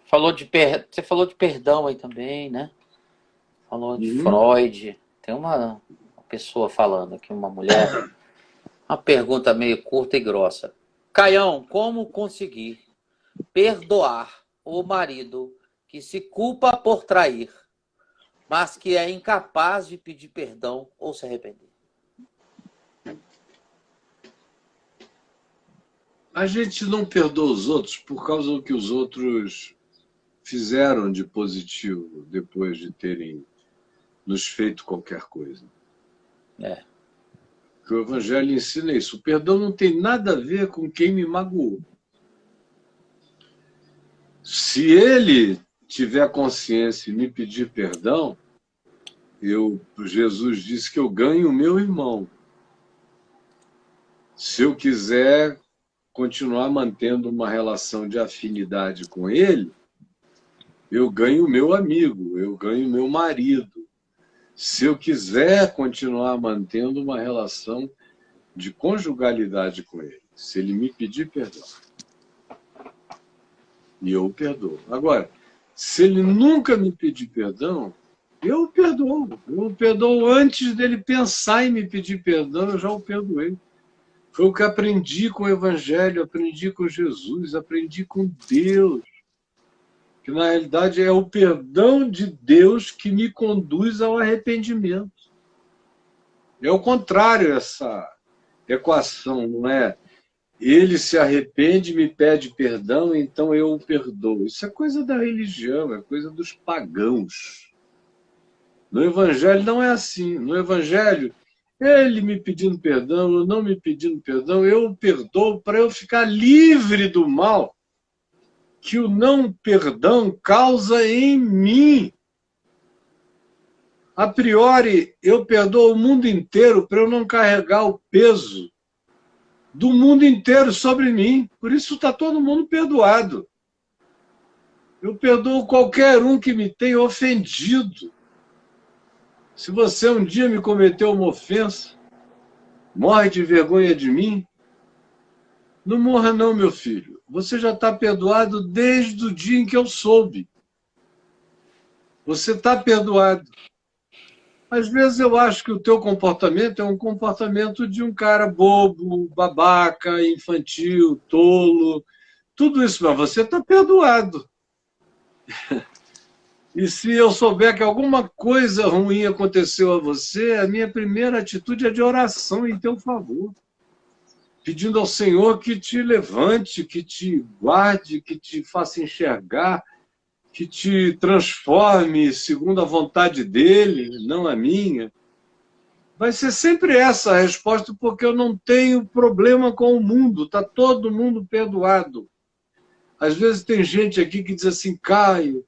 Você falou de perdão aí também, né? Falou de Uhum. Freud. Tem uma pessoa falando aqui, uma mulher. Uma pergunta meio curta e grossa. Caião, como conseguir perdoar o marido que se culpa por trair, mas que é incapaz de pedir perdão ou se arrepender? A gente não perdoa os outros por causa do que os outros fizeram de positivo depois de terem nos feito qualquer coisa. É, Porque o Evangelho ensina isso. O perdão não tem nada a ver com quem me magoou. Se ele tiver consciência e me pedir perdão, Jesus disse que eu ganho o meu irmão. Se eu quiser continuar mantendo uma relação de afinidade com ele, eu ganho o meu amigo, eu ganho o meu marido. Se eu quiser continuar mantendo uma relação de conjugalidade com ele, se ele me pedir perdão, e eu o perdoo. Agora, se ele nunca me pedir perdão, eu o perdoo. Eu o perdoo antes dele pensar em me pedir perdão, eu já o perdoei. Foi o que aprendi com o Evangelho, aprendi com Jesus, aprendi com Deus. Que na realidade é o perdão de Deus que me conduz ao arrependimento. É o contrário essa equação, não é? Ele se arrepende, me pede perdão, então eu o perdoo. Isso é coisa da religião, é coisa dos pagãos. No Evangelho não é assim. No Evangelho, ele me pedindo perdão, ou não me pedindo perdão, eu o perdoo para eu ficar livre do mal que o não perdão causa em mim. A priori, eu perdoo o mundo inteiro para eu não carregar o peso do mundo inteiro sobre mim. Por isso está todo mundo perdoado. Eu perdoo qualquer um que me tenha ofendido. Se você um dia me cometeu uma ofensa, morre de vergonha de mim, não morra não, meu filho. Você já está perdoado desde o dia em que eu soube. Você está perdoado. Às vezes eu acho que o teu comportamento é um comportamento de um cara bobo, babaca, infantil, tolo, tudo isso, mas você está perdoado. E se eu souber que alguma coisa ruim aconteceu a você, a minha primeira atitude é de oração em teu favor, pedindo ao Senhor que te levante, que te guarde, que te faça enxergar, que te transforme segundo a vontade dele, não a minha. Vai ser sempre essa a resposta, porque eu não tenho problema com o mundo, está todo mundo perdoado. Às vezes tem gente aqui que diz assim, Caio,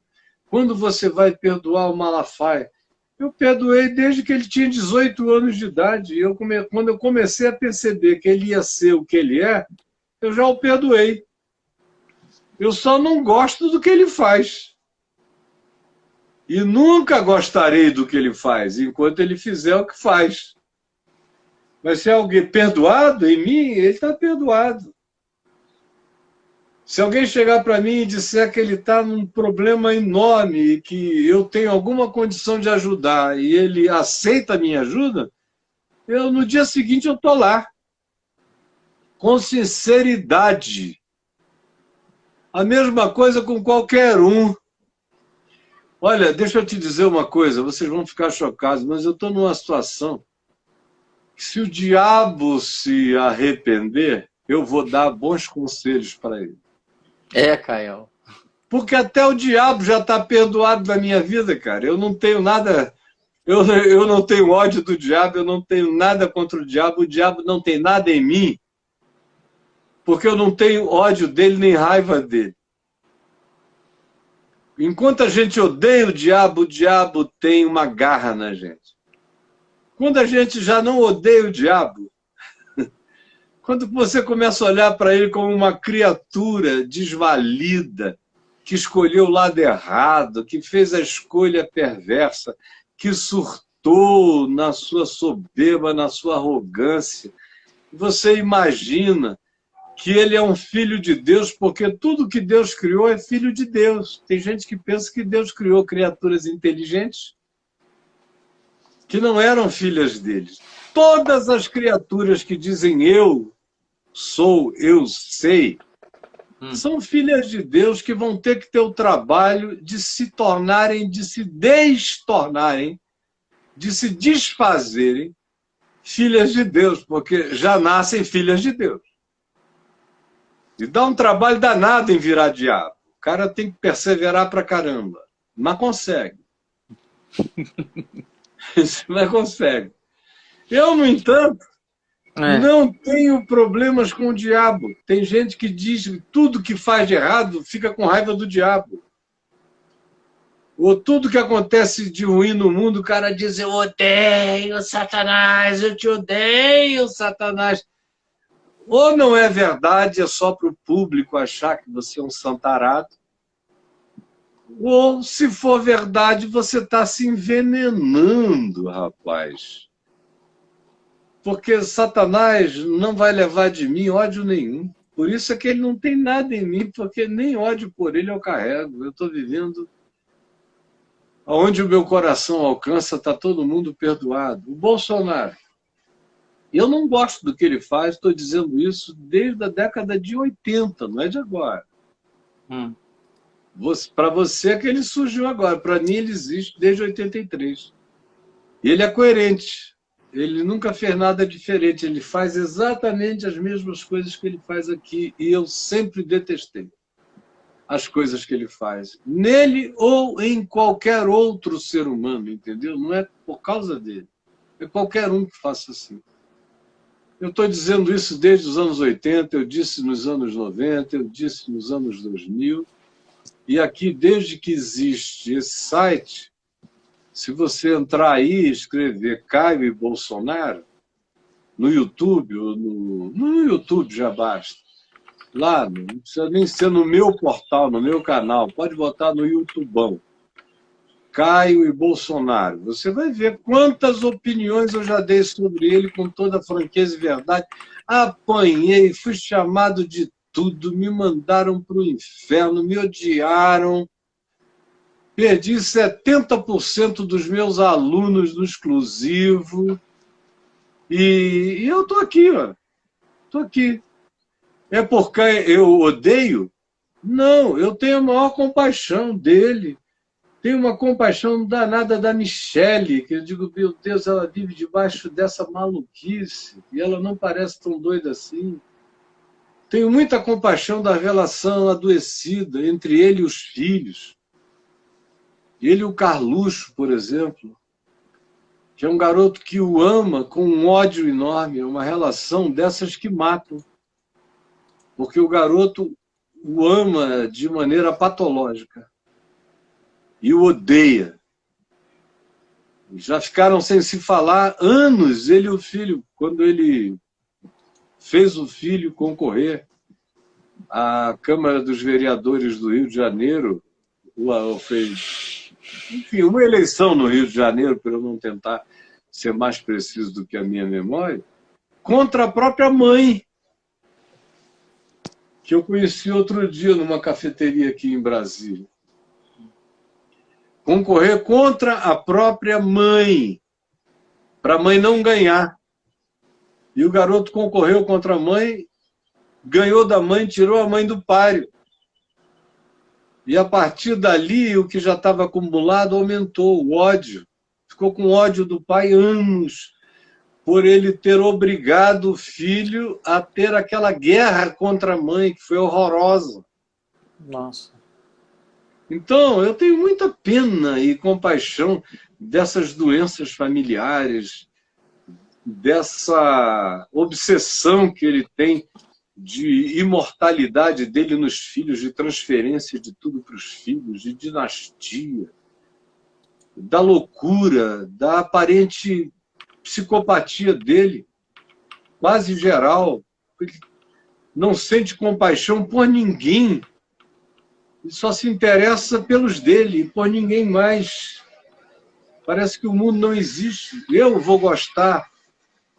quando você vai perdoar o Malafaia? Eu perdoei desde que ele tinha 18 anos de idade. E quando eu comecei a perceber que ele ia ser o que ele é, eu já o perdoei. Eu só não gosto do que ele faz. E nunca gostarei do que ele faz, enquanto ele fizer o que faz. Mas se alguém perdoado em mim, ele está perdoado. Se alguém chegar para mim e disser que ele está num problema enorme e que eu tenho alguma condição de ajudar e ele aceita a minha ajuda, no dia seguinte eu estou lá. Com sinceridade. A mesma coisa com qualquer um. Olha, deixa eu te dizer uma coisa, vocês vão ficar chocados, mas eu estou numa situação que se o diabo se arrepender, eu vou dar bons conselhos para ele. É, Caião. Porque até o diabo já está perdoado da minha vida, cara. Eu não tenho nada, eu não tenho ódio do diabo, eu não tenho nada contra o diabo não tem nada em mim, porque eu não tenho ódio dele nem raiva dele. Enquanto a gente odeia o diabo tem uma garra na gente. Quando a gente já não odeia o diabo, quando você começa a olhar para ele como uma criatura desvalida, que escolheu o lado errado, que fez a escolha perversa, que surtou na sua soberba, na sua arrogância, você imagina que ele é um filho de Deus, porque tudo que Deus criou é filho de Deus. Tem gente que pensa que Deus criou criaturas inteligentes que não eram filhas deles. Todas as criaturas que dizem eu sou, eu sei, são filhas de Deus que vão ter que ter o trabalho de se tornarem, de se destornarem, de se desfazerem filhas de Deus, porque já nascem filhas de Deus. E dá um trabalho danado em virar diabo. O cara tem que perseverar pra caramba. Mas consegue. Mas consegue. Eu, no entanto, não tenho problemas com o diabo. Tem gente que diz que tudo que faz de errado fica com raiva do diabo. Ou tudo que acontece de ruim no mundo, o cara diz, eu odeio Satanás, eu te odeio, Satanás. Ou não é verdade, é só para o público achar que você é um santarado. Ou, se for verdade, você está se envenenando, rapaz. Porque Satanás não vai levar de mim ódio nenhum. Por isso é que ele não tem nada em mim, porque nem ódio por ele eu carrego. Eu estou vivendo onde o meu coração alcança, está todo mundo perdoado. O Bolsonaro, eu não gosto do que ele faz, estou dizendo isso desde a década de 80, não é de agora. Para você é que ele surgiu agora, para mim ele existe desde 83. E ele é coerente, ele nunca fez nada diferente, ele faz exatamente as mesmas coisas que ele faz aqui, e eu sempre detestei as coisas que ele faz, nele ou em qualquer outro ser humano, entendeu? Não é por causa dele, é qualquer um que faça assim. Eu estou dizendo isso desde os anos 80, eu disse nos anos 90, eu disse nos anos 2000, e aqui, desde que existe esse site, se você entrar aí e escrever Caio e Bolsonaro, no YouTube, ou no YouTube já basta, lá, não precisa nem ser no meu portal, no meu canal, pode botar no YouTubão, Caio e Bolsonaro. Você vai ver quantas opiniões eu já dei sobre ele com toda franqueza e verdade. Apanhei, fui chamado de tudo, me mandaram para o inferno, me odiaram. Perdi 70% dos meus alunos no exclusivo. E eu estou aqui, ó. Estou aqui. É porque eu odeio? Não, eu tenho a maior compaixão dele. Tenho uma compaixão danada da Michelle, que eu digo, meu Deus, ela vive debaixo dessa maluquice, e ela não parece tão doida assim. Tenho muita compaixão da relação adoecida entre ele e os filhos. Ele e o Carluxo, por exemplo, que é um garoto que o ama com um ódio enorme, é uma relação dessas que matam. Porque o garoto o ama de maneira patológica. E o odeia. Já ficaram sem se falar anos, ele e o filho, quando ele fez o filho concorrer à Câmara dos Vereadores do Rio de Janeiro, fez, enfim, uma eleição no Rio de Janeiro, para eu não tentar ser mais preciso do que a minha memória, contra a própria mãe, que eu conheci outro dia numa cafeteria aqui em Brasília. Concorrer contra a própria mãe, para a mãe não ganhar. E o garoto concorreu contra a mãe, ganhou da mãe, tirou a mãe do páreo. E a partir dali, o que já estava acumulado aumentou, o ódio. Ficou com ódio do pai anos, por ele ter obrigado o filho a ter aquela guerra contra a mãe, que foi horrorosa. Nossa. Então, eu tenho muita pena e compaixão dessas doenças familiares, dessa obsessão que ele tem de imortalidade dele nos filhos, de transferência de tudo para os filhos, de dinastia, da loucura, da aparente psicopatia dele, quase geral. Ele não sente compaixão por ninguém. Ele só se interessa pelos dele, por ninguém mais. Parece que o mundo não existe. Eu vou gostar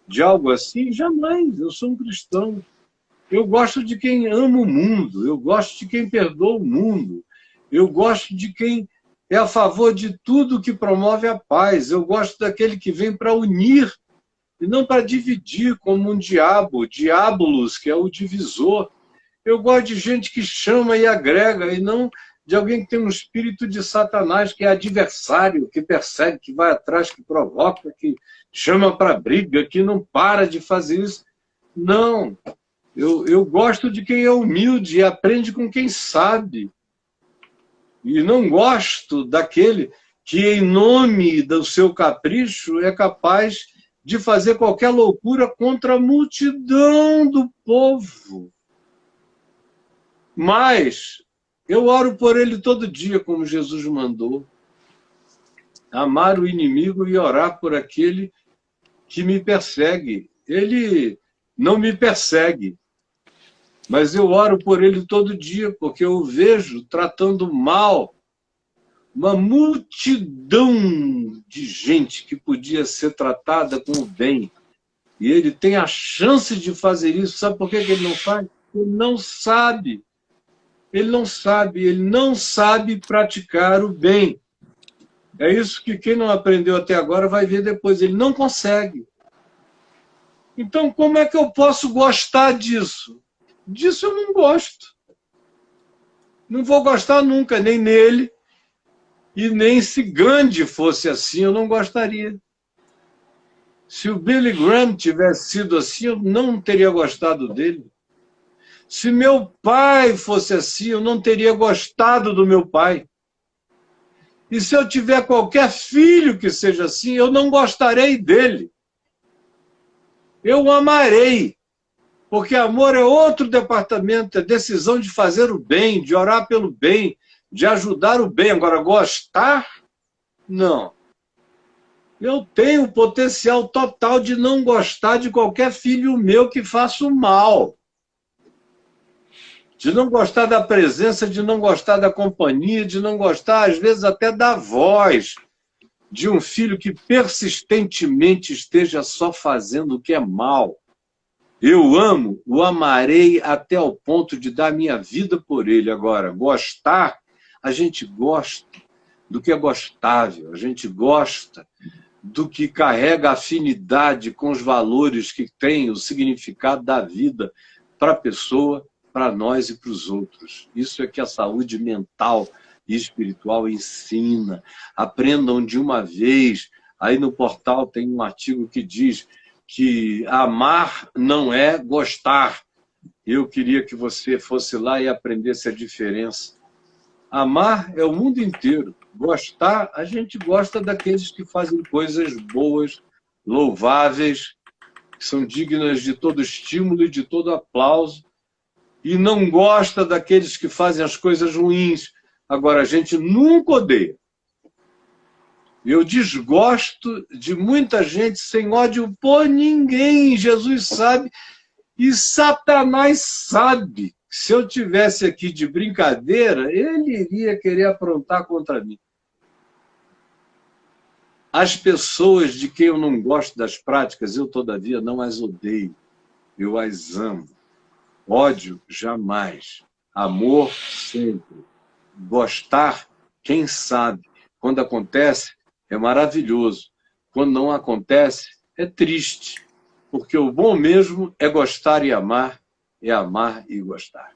de algo assim? Jamais. Eu sou um cristão. Eu gosto de quem ama o mundo, eu gosto de quem perdoa o mundo, eu gosto de quem é a favor de tudo que promove a paz, eu gosto daquele que vem para unir e não para dividir, como um diabo, diabolos, que é o divisor. Eu gosto de gente que chama e agrega, e não de alguém que tem um espírito de Satanás, que é adversário, que persegue, que vai atrás, que provoca, que chama para briga, que não para de fazer isso. Não. Eu gosto de quem é humilde e aprende com quem sabe. E não gosto daquele que, em nome do seu capricho, é capaz de fazer qualquer loucura contra a multidão do povo. Mas eu oro por ele todo dia, como Jesus mandou. Amar o inimigo e orar por aquele que me persegue. Ele não me persegue, mas eu oro por ele todo dia, porque eu o vejo tratando mal uma multidão de gente que podia ser tratada com o bem. E ele tem a chance de fazer isso. Sabe por que ele não faz? Ele não sabe. Ele não sabe praticar o bem. É isso que quem não aprendeu até agora vai ver depois. Ele não consegue. Então, como é que eu posso gostar disso? Disso eu não gosto. Não vou gostar nunca, nem nele, e nem se Gandhi fosse assim, eu não gostaria. Se o Billy Graham tivesse sido assim, eu não teria gostado dele. Se meu pai fosse assim, eu não teria gostado do meu pai. E se eu tiver qualquer filho que seja assim, eu não gostarei dele. Eu o amarei. Porque amor é outro departamento, é decisão de fazer o bem, de orar pelo bem, de ajudar o bem. Agora, gostar? Não. Eu tenho o potencial total de não gostar de qualquer filho meu que faça o mal. De não gostar da presença, de não gostar da companhia, de não gostar, às vezes, até da voz de um filho que persistentemente esteja só fazendo o que é mal. Eu amo, o amarei até o ponto de dar minha vida por ele. Agora, gostar, a gente gosta do que é gostável, a gente gosta do que carrega afinidade com os valores que tem o significado da vida para a pessoa, para nós e para os outros. Isso é que a saúde mental e espiritual ensina. Aprendam de uma vez. Aí no portal tem um artigo que diz que amar não é gostar. Eu queria que você fosse lá e aprendesse a diferença. Amar é o mundo inteiro. Gostar, a gente gosta daqueles que fazem coisas boas, louváveis, que são dignas de todo estímulo e de todo aplauso, e não gosta daqueles que fazem as coisas ruins. Agora, a gente nunca odeia. Eu desgosto de muita gente sem ódio por ninguém. Jesus sabe e Satanás sabe. Se eu tivesse aqui de brincadeira, ele iria querer aprontar contra mim. As pessoas de quem eu não gosto das práticas, eu, todavia, não as odeio. Eu as amo. Ódio, jamais. Amor, sempre. Gostar, quem sabe. Quando acontece, é maravilhoso. Quando não acontece, é triste. Porque o bom mesmo é gostar e amar e gostar.